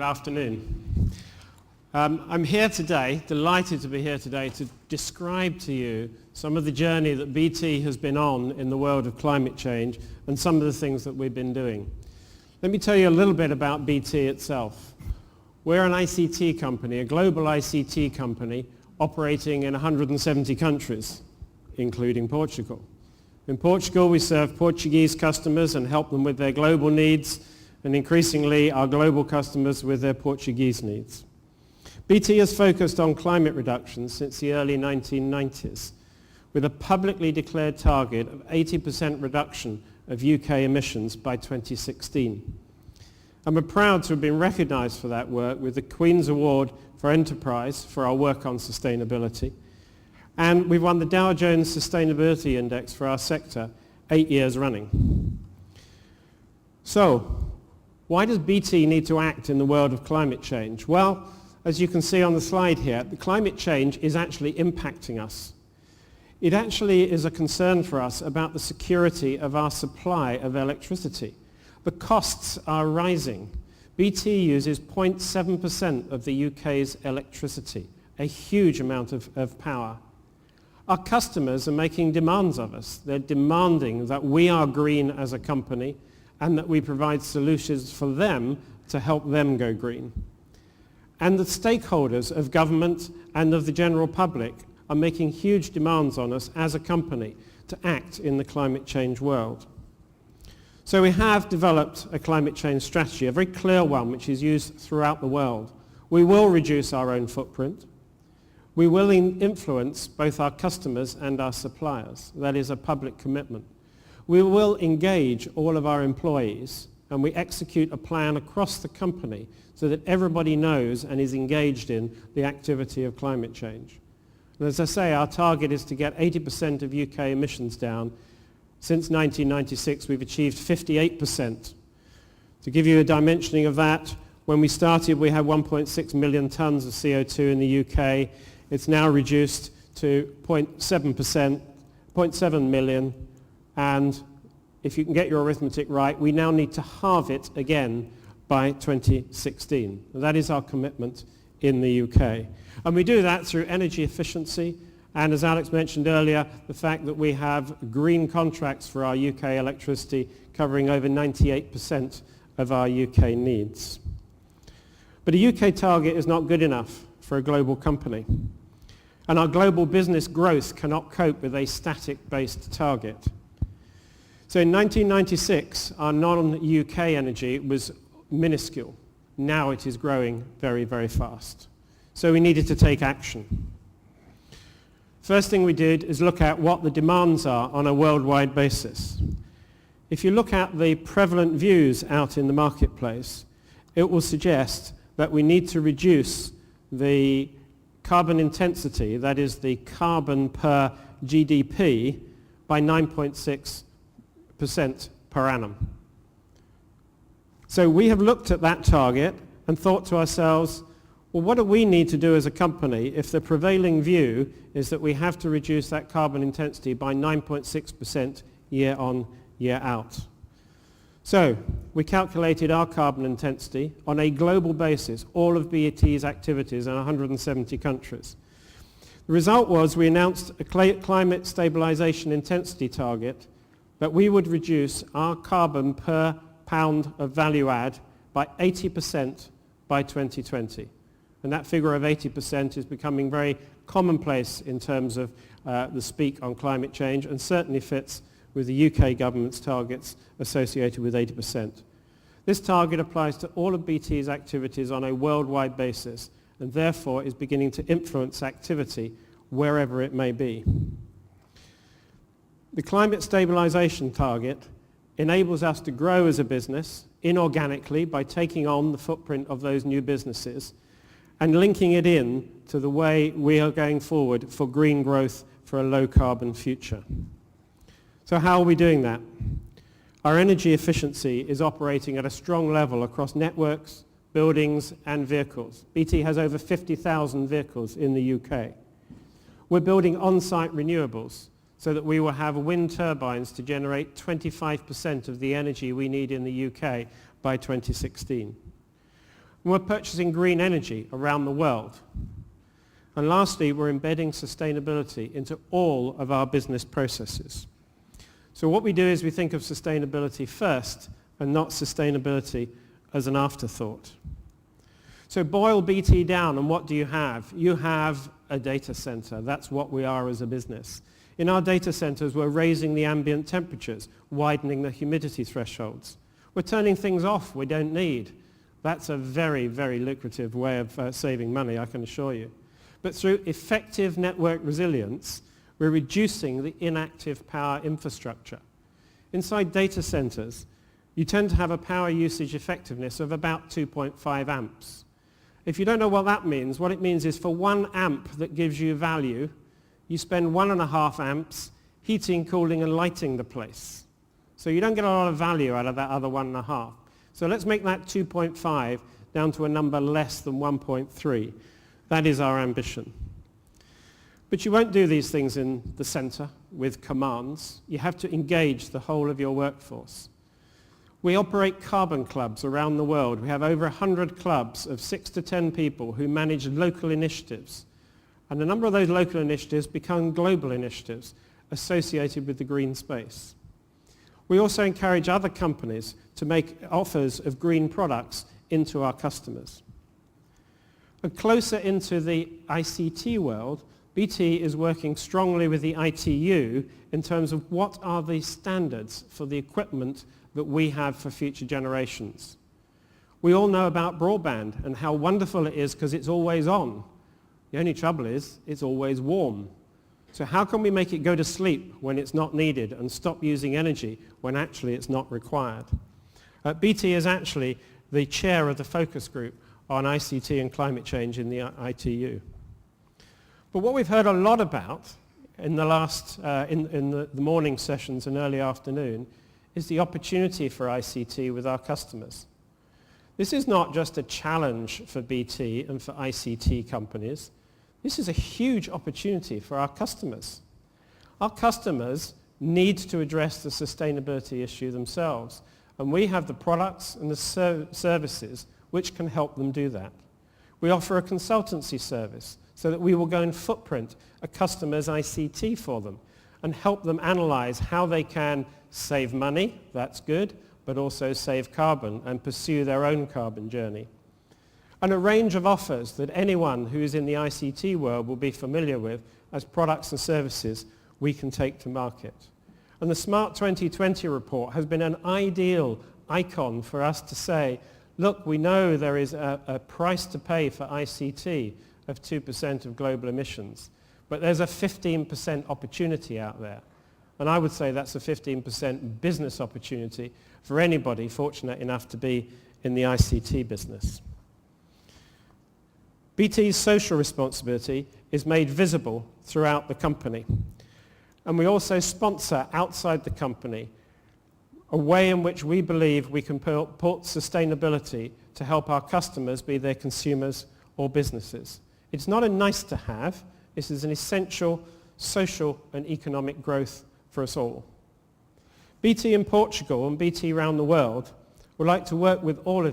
Good afternoon. I'm here today, delighted to be here today to describe to you some of the journey that BT has been on in the world of climate change and some of the things that we've been doing. Let me tell you a little bit about BT itself. We're an ICT company, a global ICT company operating in 170 countries, including Portugal. In Portugal, we serve Portuguese customers and help them with their global needs, and increasingly our global customers with their Portuguese needs. BT has focused on climate reduction since the early 1990s, with a publicly declared target of 80% reduction of UK emissions by 2016. And we're proud to have been recognised for that work with the Queen's Award for Enterprise for our work on sustainability. And we've won the Dow Jones Sustainability Index for our sector 8 years running. So, why does BT need to act in the world of climate change? Well, as you can see on the slide here, the climate change is actually impacting us. It actually is a concern for us about the security of our supply of electricity. The costs are rising. BT uses 0.7% of the UK's electricity, a huge amount of power. Our customers are making demands of us. They're demanding that we are green as a company and that we provide solutions for them to help them go green. And the stakeholders of government and of the general public are making huge demands on us as a company to act in the climate change world. So we have developed a climate change strategy, a very clear one which is used throughout the world. We will reduce our own footprint. We will influence both our customers and our suppliers. That is a public commitment. We will engage all of our employees, and we execute a plan across the company so that everybody knows and is engaged in the activity of climate change. And as I say, our target is to get 80% of UK emissions down. Since 1996, we've achieved 58%. To give you a dimensioning of that, when we started, we had 1.6 million tonnes of CO2 in the UK. It's now reduced to 0.7 million. And if you can get your arithmetic right, we now need to halve it again by 2016. And that is our commitment in the UK. And we do that through energy efficiency, and as Alex mentioned earlier, the fact that we have green contracts for our UK electricity covering over 98% of our UK needs. But a UK target is not good enough for a global company. And our global business growth cannot cope with a static-based target. So in 1996, our non-UK energy was minuscule. Now it is growing very, very fast. So we needed to take action. First thing we did is look at what the demands are on a worldwide basis. If you look at the prevalent views out in the marketplace, it will suggest that we need to reduce the carbon intensity, that is the carbon per GDP, by 9.6% per annum. So we have looked at that target and thought to ourselves, well, what do we need to do as a company if the prevailing view is that we have to reduce that carbon intensity by 9.6% year on, year out? So we calculated our carbon intensity on a global basis, all of BT's activities in 170 countries. The result was we announced a climate stabilization intensity target that we would reduce our carbon per pound of value add by 80% by 2020. And that figure of 80% is becoming very commonplace in terms of the speak on climate change, and certainly fits with the UK government's targets associated with 80%. This target applies to all of BT's activities on a worldwide basis, and therefore is beginning to influence activity wherever it may be. The climate stabilization target enables us to grow as a business inorganically by taking on the footprint of those new businesses and linking it in to the way we are going forward for green growth for a low-carbon future. So how are we doing that? Our energy efficiency is operating at a strong level across networks, buildings, and vehicles. BT has over 50,000 vehicles in the UK. We're building on-site renewables so that we will have wind turbines to generate 25% of the energy we need in the UK by 2016. And we're purchasing green energy around the world. And lastly, we're embedding sustainability into all of our business processes. So what we do is we think of sustainability first and not sustainability as an afterthought. So boil BT down, and what do you have? You have a data center. That's what we are as a business. In our data centers, we're raising the ambient temperatures, widening the humidity thresholds. We're turning things off we don't need. That's a very, very lucrative way of saving money, I can assure you. But through effective network resilience, we're reducing the inactive power infrastructure. Inside data centers, you tend to have a power usage effectiveness of about 2.5 amps. If you don't know what that means, what it means is for 1 amp that gives you value, you spend 1.5 amps heating, cooling, and lighting the place. So you don't get a lot of value out of that other 1.5. So let's make that 2.5 down to a number less than 1.3. That is our ambition. But you won't do these things in the center with commands. You have to engage the whole of your workforce. We operate carbon clubs around the world. We have over 100 clubs of 6 to 10 people who manage local initiatives. And a number of those local initiatives become global initiatives associated with the green space. We also encourage other companies to make offers of green products into our customers. And closer into the ICT world, BT is working strongly with the ITU in terms of what are the standards for the equipment that we have for future generations. We all know about broadband and how wonderful it is because it's always on. The only trouble is it's always warm. So how can we make it go to sleep when it's not needed and stop using energy when actually it's not required? BT is actually the chair of the focus group on ICT and climate change in the ITU. But what we've heard a lot about in the the morning sessions and early afternoon is the opportunity for ICT with our customers. This is not just a challenge for BT and for ICT companies. This is a huge opportunity for our customers. Our customers need to address the sustainability issue themselves, and we have the products and the services which can help them do that. We offer a consultancy service so that we will go and footprint a customer's ICT for them and help them analyze how they can save money, that's good, but also save carbon and pursue their own carbon journey. And a range of offers that anyone who is in the ICT world will be familiar with as products and services we can take to market. And the Smart 2020 report has been an ideal icon for us to say, look, we know there is a price to pay for ICT of 2% of global emissions, but there's a 15% opportunity out there. And I would say that's a 15% business opportunity for anybody fortunate enough to be in the ICT business. BT's social responsibility is made visible throughout the company. And we also sponsor outside the company a way in which we believe we can put sustainability to help our customers, be they consumers or businesses. It's not a nice to have, this is an essential social and economic growth for us all. BT in Portugal and BT around the world would like to work with all of